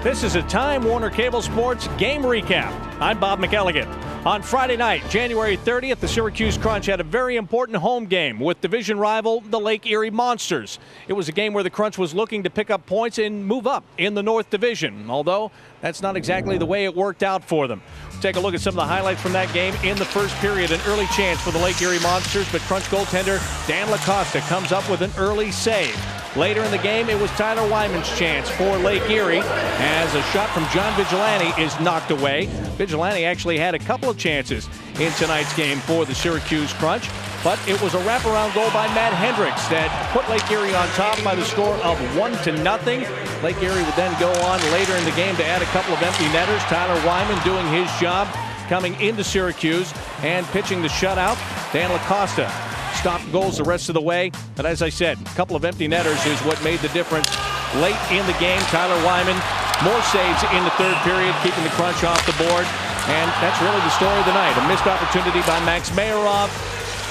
This is a Time Warner Cable Sports game recap. I'm Bob McElligott. On Friday night, January 30th, the Syracuse Crunch had a very important home game with division rival, the Lake Erie Monsters. It was a game where the Crunch was looking to pick up points and move up in the North Division, although that's not exactly the way it worked out for them. Take a look at some of the highlights from that game. In the first period, an early chance for the Lake Erie Monsters, but Crunch goaltender Dan LaCosta comes up with an early save. Later in the game, it was Tyler Wyman's chance for Lake Erie as a shot from John Vigilante is knocked away. Vigilante actually had a couple of chances in tonight's game for the Syracuse Crunch, but it was a wraparound goal by Matt Hendricks that put Lake Erie on top by the score of 1-0. Lake Erie would then go on later in the game to add a couple of empty netters. Tyler Wyman doing his job coming into Syracuse and pitching the shutout. Dan LaCosta stopped goals the rest of the way, but as I said, a couple of empty netters is what made the difference late in the game. Tyler Wyman, more saves in the third period, keeping the Crunch off the board, and that's really the story of the night. A missed opportunity by Max Mayerov,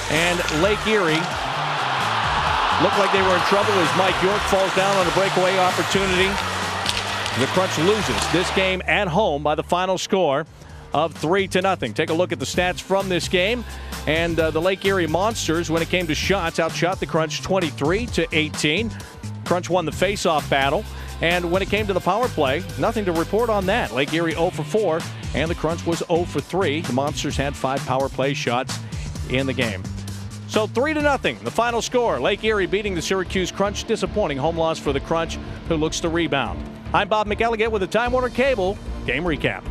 and Lake Erie looked like they were in trouble as Mike York falls down on a breakaway opportunity. The Crunch loses this game at home by the final score of 3-0. Take a look at the stats from this game. And the Lake Erie Monsters, when it came to shots, outshot the Crunch 23-18. Crunch won the face-off battle. And when it came to the power play, nothing to report on that. Lake Erie 0 for 4, and the Crunch was 0 for 3. The Monsters had 5 power play shots in the game. So 3-0, the final score. Lake Erie beating the Syracuse Crunch. Disappointing home loss for the Crunch, who looks to rebound. I'm Bob McElligott with the Time Warner Cable Game Recap.